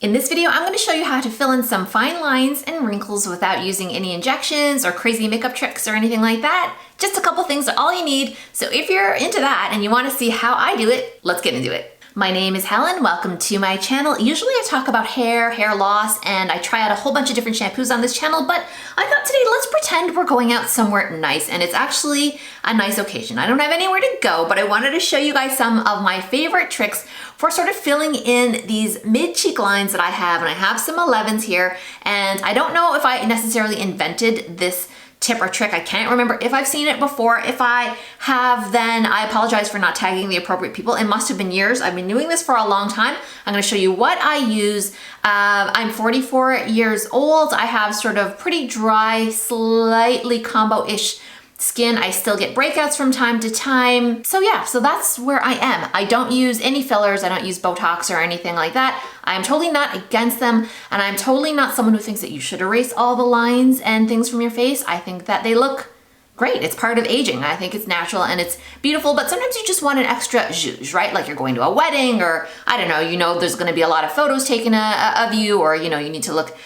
In this video, I'm going to show you how to fill in some fine lines and wrinkles without using any injections or crazy makeup tricks or anything like that. Just a couple things are all you need. So if you're into that and you want to see how I do it, let's get into it. My name is Helen. Welcome to my channel. Usually I talk about hair loss, and I try out a whole bunch of different shampoos on this channel, but I thought today let's pretend we're going out somewhere nice, and it's actually a nice occasion. I don't have anywhere to go, but I wanted to show you guys some of my favorite tricks for sort of filling in these mid-cheek lines that I have, and I have some 11s here, and I don't know if I necessarily invented this tip or trick. I can't remember if I've seen it before. If I have, then I apologize for not tagging the appropriate people. It must have been years. I've been doing this for a long time. I'm going to show you what I use. I'm 44 years old. I have sort of pretty dry, slightly combo-ish skin. I still get breakouts from time to time. So yeah, so that's where I am. I don't use any fillers. I don't use Botox or anything like that. I'm totally not against them, and I'm totally not someone who thinks that you should erase all the lines and things from your face. I think that they look great. It's part of aging. I think it's natural and it's beautiful, but sometimes you just want an extra zhuzh, right? Like you're going to a wedding, or I don't know, there's going to be a lot of photos taken of you, or you need to look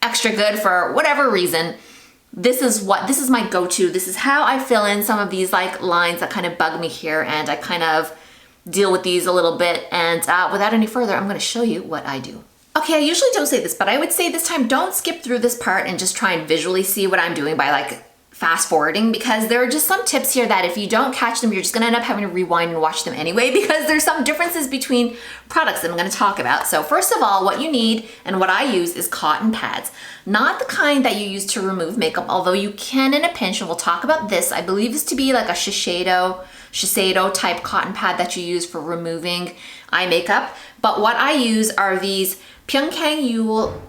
extra good for whatever reason. This is my go-to. This is how I fill in some of these like lines that kind of bug me here, and I kind of deal with these a little bit. And without any further, I'm going to show you what I do. Okay, I usually don't say this, but I would say this time don't skip through this part and just try and visually see what I'm doing by like fast forwarding, because there are just some tips here that if you don't catch them, you're just gonna end up having to rewind and watch them anyway, because there's some differences between products that I'm gonna talk about. So first of all, what you need and what I use is cotton pads. Not the kind that you use to remove makeup, although you can in a pinch, and we'll talk about this. I believe this to be like a Shiseido type cotton pad that you use for removing eye makeup. But what I use are these Pyunkang Yul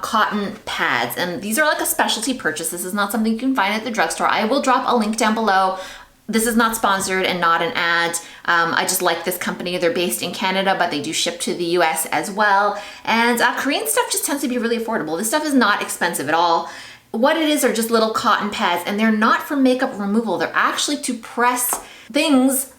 cotton pads, and these are like a specialty purchase. This is not something you can find at the drugstore. I will drop a link down below. This is not sponsored and not an ad. I just like this company. They're based in Canada, but they do ship to the US as well. And Korean stuff just tends to be really affordable. This stuff is not expensive at all. What it is are just little cotton pads, and they're not for makeup removal. They're actually to press things,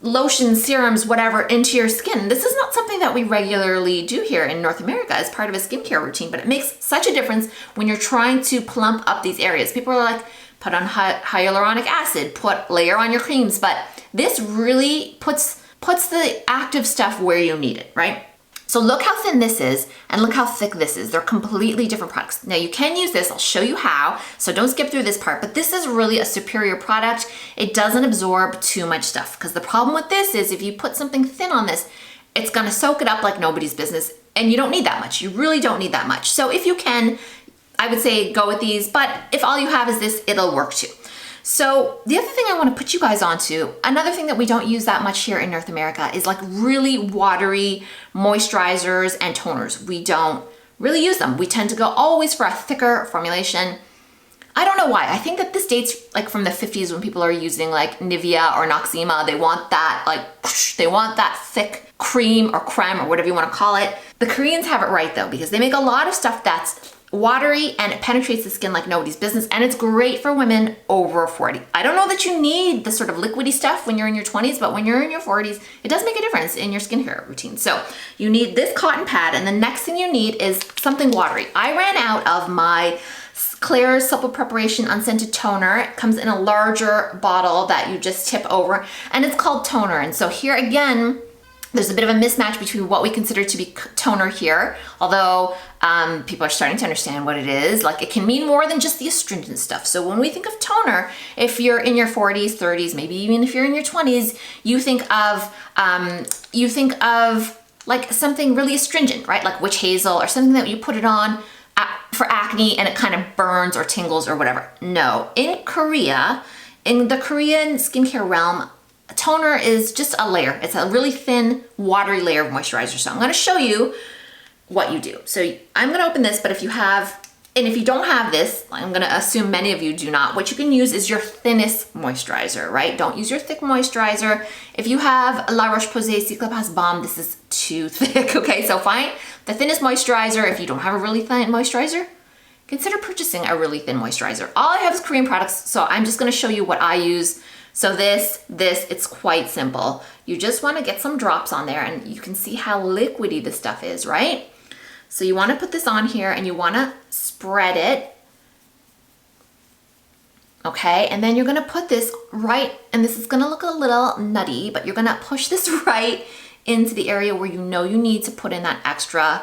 lotions, serums, whatever, into your skin. This is not something that we regularly do here in North America as part of a skincare routine, but it makes such a difference when you're trying to plump up these areas. People are like, put on hyaluronic acid, layer on your creams, but this really puts the active stuff where you need it, right? So look how thin this is and look how thick this is. They're completely different products. Now you can use this, I'll show you how, so don't skip through this part, but this is really a superior product. It doesn't absorb too much stuff, because the problem with this is if you put something thin on this, it's gonna soak it up like nobody's business, and you don't need that much. You really don't need that much. So if you can, I would say go with these, but if all you have is this, it'll work too. So the other thing I want to put you guys onto, another thing that we don't use that much here in North America, is like really watery moisturizers and toners. We don't really use them. We tend to go always for a thicker formulation. I don't know why. I think that this dates like from the 50s when people are using like Nivea or Noxzema. They want that they want that thick cream or creme or whatever you want to call it. The Koreans have it right though, because they make a lot of stuff that's watery and it penetrates the skin like nobody's business, and it's great for women over 40. I don't know that you need the sort of liquidy stuff when you're in your 20s, but when you're in your 40s, it does make a difference in your skincare routine. So you need this cotton pad, and the next thing you need is something watery. I ran out of my Klairs Supple Preparation Unscented Toner. It comes in a larger bottle that you just tip over, and it's called toner. And so here again, there's a bit of a mismatch between what we consider to be toner here, although people are starting to understand what it is. Like it can mean more than just the astringent stuff. So when we think of toner, if you're in your 40s, 30s, maybe even if you're in your 20s, you think of like something really astringent, right? Like witch hazel or something that you put it on for acne and it kind of burns or tingles or whatever. No, in Korea, in the Korean skincare realm, toner is just a layer. It's a really thin, watery layer of moisturizer. So I'm going to show you what you do. So I'm going to open this, but if you have, and if you don't have this, I'm going to assume many of you do not, what you can use is your thinnest moisturizer, right? Don't use your thick moisturizer. If you have La Roche-Posay Cyclopass Balm, this is too thick, okay? So find the thinnest moisturizer. If you don't have a really thin moisturizer, consider purchasing a really thin moisturizer. All I have is Korean products, so I'm just going to show you what I use. So it's quite simple. You just want to get some drops on there, and you can see how liquidy this stuff is, right? So you want to put this on here and you want to spread it. Okay, and then you're gonna put this right, and this is gonna look a little nutty, but you're gonna push this right into the area where you know you need to put in that extra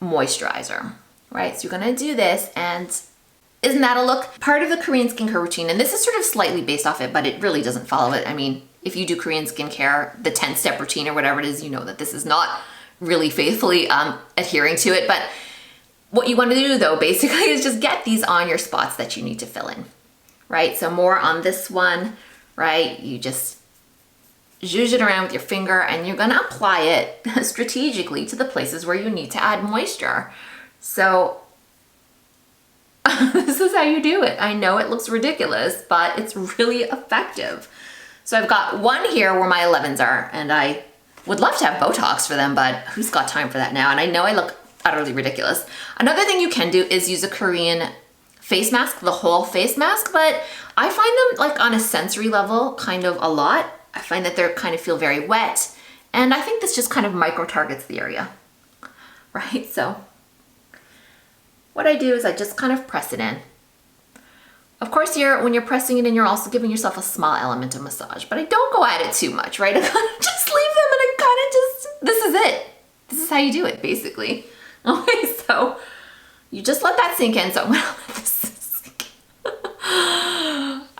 moisturizer, right? So you're gonna do this, and isn't that a look? Part of the Korean skincare routine, and this is sort of slightly based off it, but it really doesn't follow it. I mean, if you do Korean skincare, the 10-step routine or whatever it is, you know that this is not really faithfully adhering to it. But what you wanna do though, basically, is just get these on your spots that you need to fill in. Right, so more on this one, right? You just zhuzh it around with your finger and you're gonna apply it strategically to the places where you need to add moisture. So this is how you do it. I know it looks ridiculous, but it's really effective. So I've got one here where my 11s are, and I would love to have Botox for them, but who's got time for that now? And I know I look utterly ridiculous. Another thing you can do is use a Korean face mask, the whole face mask, but I find them like on a sensory level kind of a lot. I find that they kind of feel very wet, and I think this just kind of micro targets the area, right? So what I do is I just kind of press it in. Of course, when you're pressing it in, you're also giving yourself a small element of massage, but I don't go at it too much, right? I kind of just leave them and I kind of just, this is it. This is how you do it, basically. Okay, so you just let that sink in. So I'm gonna let this sink in.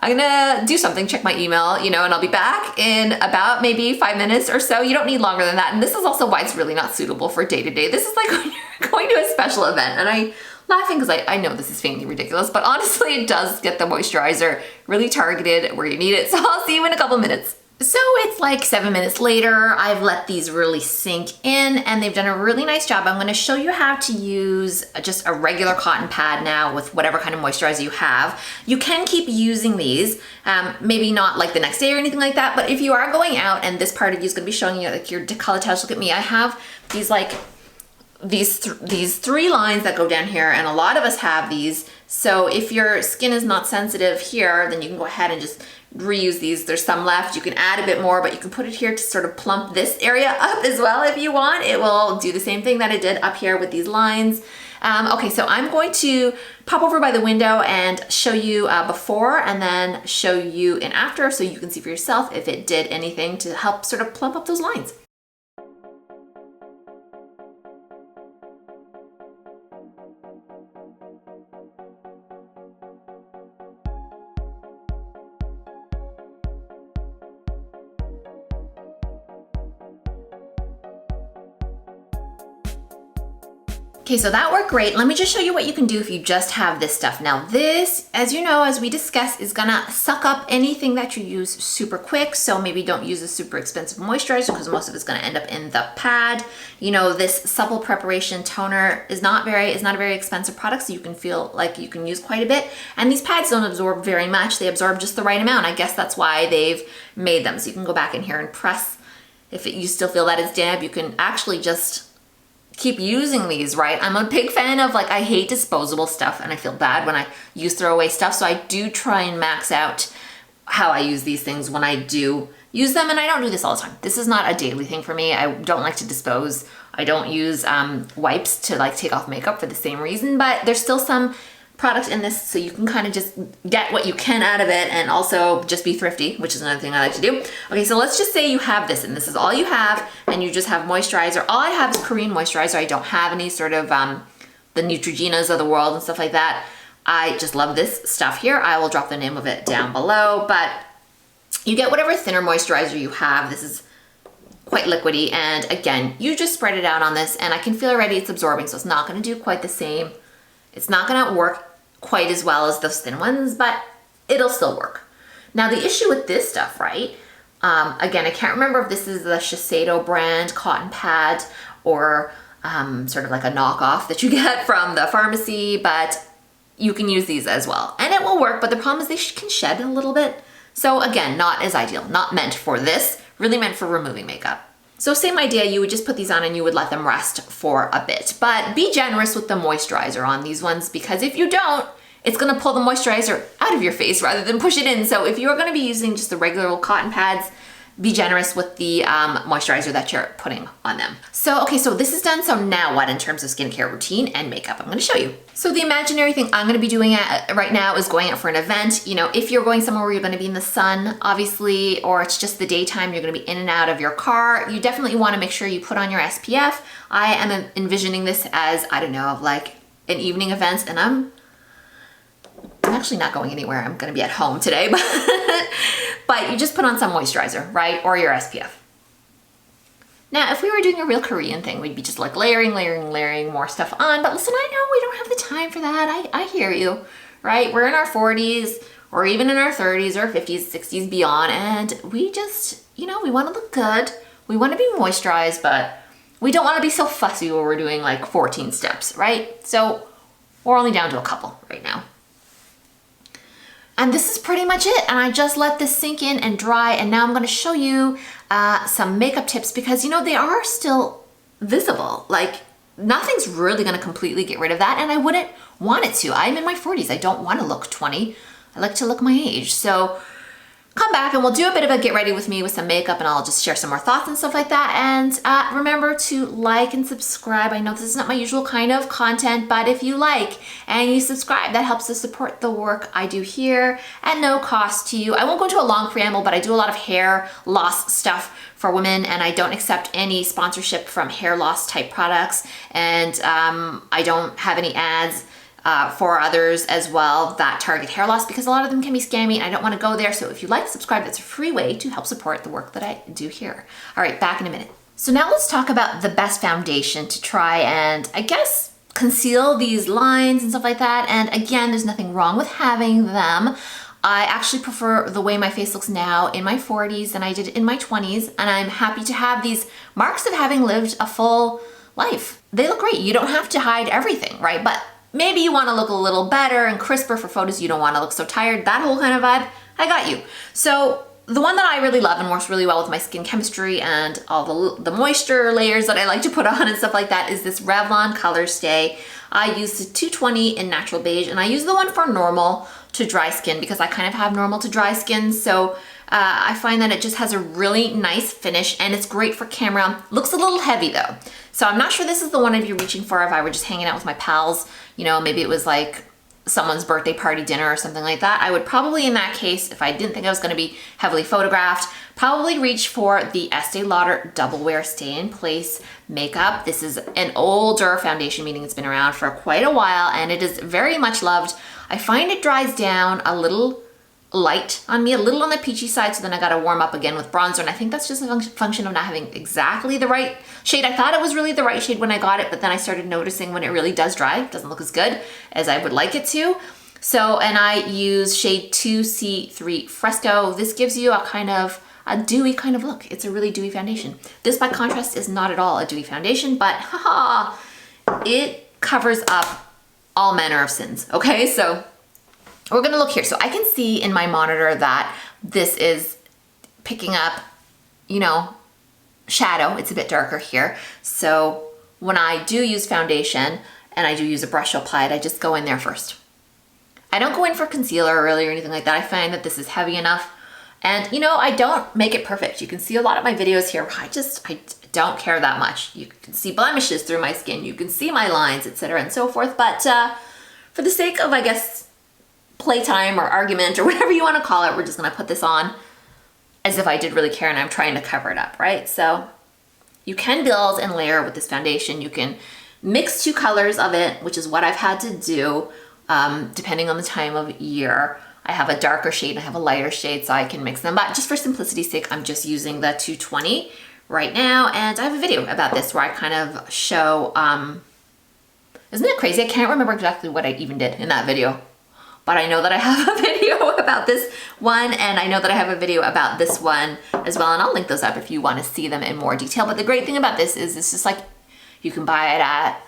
I'm gonna do something, check my email, and I'll be back in about maybe 5 minutes or so. You don't need longer than that. And this is also why it's really not suitable for day to day. This is like when you're going to a special event, and I'm laughing because I know this is faintly ridiculous, but honestly it does get the moisturizer really targeted where you need it. So I'll see you in a couple minutes. So it's like 7 minutes later. I've let these really sink in and they've done a really nice job. I'm gonna show you how to use just a regular cotton pad now with whatever kind of moisturizer you have. You can keep using these, maybe not like the next day or anything like that, but if you are going out and this part of you is gonna be showing you like your decolletage, look at me, I have these like, these three lines that go down here, and a lot of us have these. So if your skin is not sensitive here, then you can go ahead and just reuse these. There's some left. You can add a bit more, but you can put it here to sort of plump this area up as well if you want. It will do the same thing that it did up here with these lines. Okay, so I'm going to pop over by the window and show you before and then show you in after so you can see for yourself if it did anything to help sort of plump up those lines. Okay, so that worked great. Let me just show you what you can do if you just have this stuff. Now this, as you know, as we discussed, is gonna suck up anything that you use super quick. So maybe don't use a super expensive moisturizer because most of it's gonna end up in the pad. This Supple preparation toner is not a very expensive product, so you can feel like you can use quite a bit. And these pads don't absorb very much. They absorb just the right amount. I guess that's why they've made them. So you can go back in here and press. If you still feel that it's damp, you can actually just keep using these, right? I'm a big fan of I hate disposable stuff and I feel bad when I use throwaway stuff. So I do try and max out how I use these things when I do use them. And I don't do this all the time. This is not a daily thing for me. I don't like to dispose. I don't use wipes to take off makeup for the same reason, but there's still some product in this, so you can kind of just get what you can out of it and also just be thrifty, which is another thing I like to do. Okay, so let's just say you have this and this is all you have and you just have moisturizer. All I have is Korean moisturizer. I don't have any sort of the Neutrogenas of the world and stuff like that. I just love this stuff here. I will drop the name of it down below, but you get whatever thinner moisturizer you have. This is quite liquidy, and again, you just spread it out on this and I can feel already it's absorbing, so it's not gonna do quite the same. It's not gonna work quite as well as those thin ones, but it'll still work. Now the issue with this stuff, right? Again, I can't remember if this is the Shiseido brand cotton pad or sort of like a knockoff that you get from the pharmacy, but you can use these as well. And it will work, but the problem is they can shed a little bit. So again, not as ideal, not meant for this, really meant for removing makeup. So same idea, you would just put these on and you would let them rest for a bit. But be generous with the moisturizer on these ones, because if you don't, it's gonna pull the moisturizer out of your face rather than push it in. So if you're gonna be using just the regular old cotton pads, be generous with the moisturizer that you're putting on them. So, okay, so this is done. So now what in terms of skincare routine and makeup? I'm gonna show you. So the imaginary thing I'm gonna be doing right now is going out for an event. You know, if you're going somewhere where you're gonna be in the sun, obviously, or it's just the daytime, you're gonna be in and out of your car, you definitely wanna make sure you put on your SPF. I am envisioning this as, I don't know, like an evening event, and I'm actually not going anywhere. I'm gonna be at home today, but you just put on some moisturizer, right? Or your SPF. Now, if we were doing a real Korean thing, we'd be just like layering more stuff on. But listen, I know we don't have the time for that. I hear you, right? We're in our 40s or even in our 30s or 50s, 60s, beyond. And we just, you know, we want to look good. We want to be moisturized, but we don't want to be so fussy when we're doing like 14 steps, right? So we're only down to a couple right now. And this is pretty much it. And I just let this sink in and dry. And now I'm gonna show you some makeup tips because, you know, they are still visible. Like nothing's really gonna completely get rid of that. And I wouldn't want it to. I'm in my 40s. I don't wanna look 20. I like to look my age. So come back and we'll do a bit of a get ready with me with some makeup, and I'll just share some more thoughts and stuff like that. And remember to like and subscribe. I know this is not my usual kind of content, but if you like and you subscribe, that helps to support the work I do here at no cost to you. I won't go into a long preamble, but I do a lot of hair loss stuff for women, and I don't accept any sponsorship from hair loss type products. And I don't have any ads for others as well that target hair loss, because a lot of them can be scammy and I don't want to go there. So if you like, subscribe. That's a free way to help support the work that I do here. All right, back in a minute. So now let's talk about the best foundation to try and, I guess, conceal these lines and stuff like that. And again, there's nothing wrong with having them. I actually prefer the way my face looks now in my 40s than I did in my 20s. And I'm happy to have these marks of having lived a full life. They look great. You don't have to hide everything, right? But maybe you want to look a little better and crisper for photos. You don't want to look so tired. That whole kind of vibe, I got you. So the one that I really love and works really well with my skin chemistry and all the moisture layers that I like to put on and stuff like that is this Revlon Color Stay. I use the 220 in natural beige, and I use the one for normal to dry skin because I kind of have normal to dry skin. So I find that it just has a really nice finish and it's great for camera. Looks a little heavy though. So I'm not sure this is the one I'd be reaching for if I were just hanging out with my pals. You know, maybe it was like someone's birthday party dinner or something like that. I would probably, in that case, if I didn't think I was gonna be heavily photographed, probably reach for the Estee Lauder Double Wear Stay in Place makeup. This is an older foundation, meaning it's been around for quite a while, and it is very much loved. I find it dries down a little light on me, a little on the peachy side, so then I gotta warm up again with bronzer, and I think that's just a function of not having exactly the right shade. I thought it was really the right shade when I got it, but then I started noticing when it really does dry, it doesn't look as good as I would like it to. So, and I use shade 2C3 Fresco. This gives you a kind of a dewy kind of look. It's a really dewy foundation. This, by contrast, is not at all a dewy foundation, but haha, it covers up all manner of sins, okay? So we're gonna look here. So I can see in my monitor that this is picking up, you know, shadow. It's a bit darker here. So when I do use foundation and I do use a brush to apply it, I just go in there first. I don't go in for concealer really or anything like that. I find that this is heavy enough. And you know, I don't make it perfect. You can see a lot of my videos here. I don't care that much. You can see blemishes through my skin. You can see my lines, etc. and so forth. But for the sake of, I guess, playtime or argument or whatever you want to call it, we're just gonna put this on as if I did really care and I'm trying to cover it up, right? So you can build and layer with this foundation. You can mix two colors of it, which is what I've had to do depending on the time of year. I have a darker shade and I have a lighter shade, so I can mix them. But just for simplicity's sake, I'm just using the 220 right now. And I have a video about this where I kind of show, isn't it crazy? I can't remember exactly what I even did in that video. But I know that I have a video about this one, and I know that I have a video about this one as well, and I'll link those up if you want to see them in more detail. But the great thing about this is it's just like you can buy it at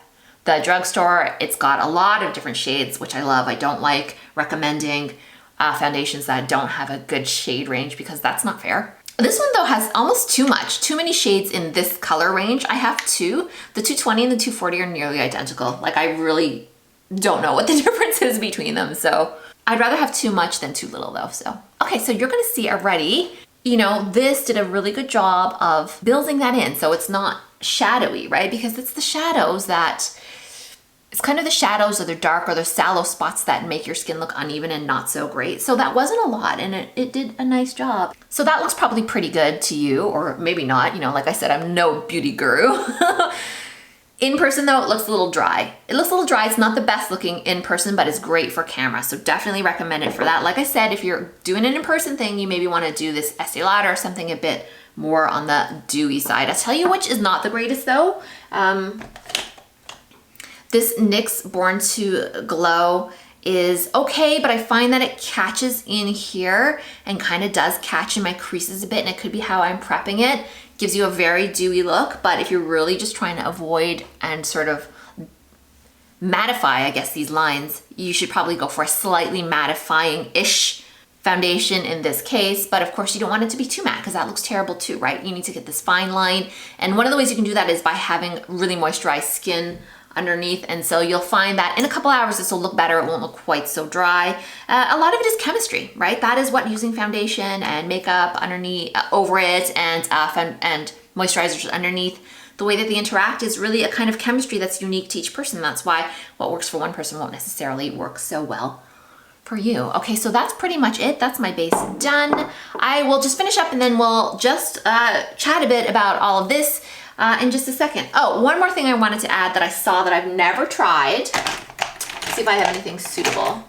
the drugstore. It's got a lot of different shades, which I love. I don't like recommending foundations that don't have a good shade range because that's not fair. This one though has almost too many shades in this color range. I have two. The 220 and the 240 are nearly identical. Like I really don't know what the difference is between them. So I'd rather have too much than too little though. So, okay, so you're gonna see already you know, this did a really good job of building that in so it's not shadowy, right? Because it's the shadows that, it's kind of the shadows or the dark or the sallow spots that make your skin look uneven and not so great. So that wasn't a lot and it did a nice job. So that looks probably pretty good to you, or maybe not. You know, like I said, I'm no beauty guru. In person though, it looks a little dry. It looks a little dry. It's not the best looking in person, but it's great for camera. So definitely recommend it for that. Like I said, if you're doing an in-person thing, you maybe want to do this Estee Lauder or something a bit more on the dewy side. I'll tell you which is not the greatest though. This NYX Born to Glow is okay, but I find that it catches in here and kind of does catch in my creases a bit, and it could be how I'm prepping it. Gives you a very dewy look, but if you're really just trying to avoid and sort of mattify, I guess, these lines, you should probably go for a slightly mattifying-ish foundation in this case. But of course you don't want it to be too matte because that looks terrible too, right? You need to get this fine line. And one of the ways you can do that is by having really moisturized skin underneath, and so you'll find that in a couple hours this will look better. It won't look quite so dry. A lot of it is chemistry, right? That is what using foundation and makeup underneath, over it, and moisturizers underneath, the way that they interact is really a kind of chemistry that's unique to each person. That's why what works for one person won't necessarily work so well for you. Okay, so that's pretty much it. That's my base done. I will just finish up and then we'll just chat a bit about all of this in just a second. Oh, one more thing I wanted to add that I saw that I've never tried. See if I have anything suitable.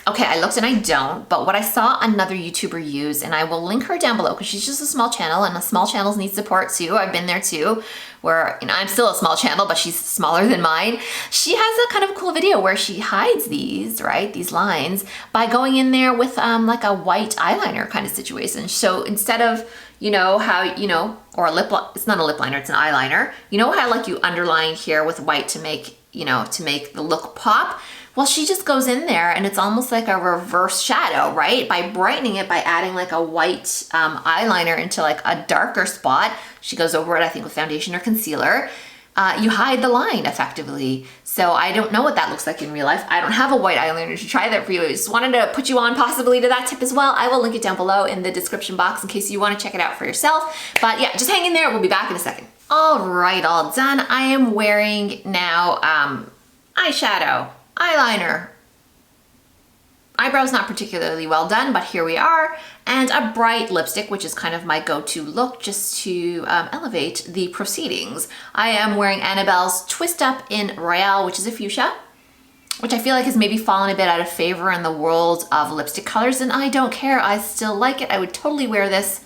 Okay, I looked and I don't, but what I saw another YouTuber use, and I will link her down below because she's just a small channel and small channels need support too. I've been there too, where, you know, I'm still a small channel, but she's smaller than mine. She has a kind of cool video where she hides these, right, these lines, by going in there with like a white eyeliner kind of situation. So instead of, you know, how, you know, or a lip, it's not a lip liner, it's an eyeliner. You know how like you underline here with white to make, you know, to make the look pop? Well, she just goes in there and it's almost like a reverse shadow, right? By brightening it, by adding like a white eyeliner into like a darker spot. She goes over it, I think, with foundation or concealer. You hide the line effectively. So I don't know what that looks like in real life. I don't have a white eyeliner to try that for you. I just wanted to put you on possibly to that tip as well. I will link it down below in the description box in case you want to check it out for yourself. But yeah, just hang in there. We'll be back in a second. All right, all done. I am wearing now eyeshadow, eyeliner, eyebrows not particularly well done, but here we are, and a bright lipstick, which is kind of my go-to look just to elevate the proceedings. I am wearing Annabelle's Twist Up in Royale, which is a fuchsia, which I feel like has maybe fallen a bit out of favor in the world of lipstick colors, and I don't care. I still like it. I would totally wear this.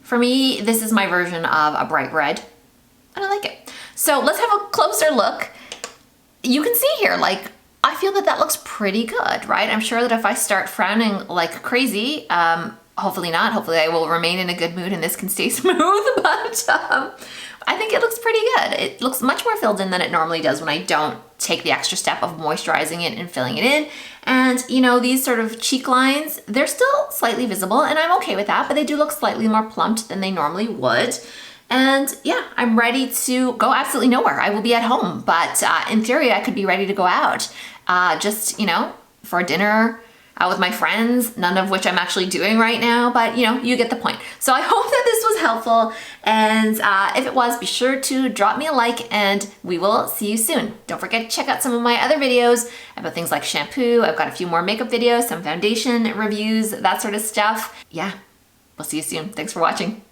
For me, this is my version of a bright red, and I like it. So let's have a closer look. You can see here, like, I feel that that looks pretty good, right? I'm sure that if I start frowning like crazy, hopefully not, hopefully I will remain in a good mood and this can stay smooth, but I think it looks pretty good. It looks much more filled in than it normally does when I don't take the extra step of moisturizing it and filling it in. And you know, these sort of cheek lines, they're still slightly visible and I'm okay with that, but they do look slightly more plumped than they normally would. And yeah, I'm ready to go absolutely nowhere. I will be at home, but in theory, I could be ready to go out. Just, you know, for dinner, out with my friends, none of which I'm actually doing right now, but you know, you get the point. So I hope that this was helpful. And if it was, be sure to drop me a like and we will see you soon. Don't forget to check out some of my other videos about things like shampoo. I've got a few more makeup videos, some foundation reviews, that sort of stuff. Yeah, we'll see you soon. Thanks for watching.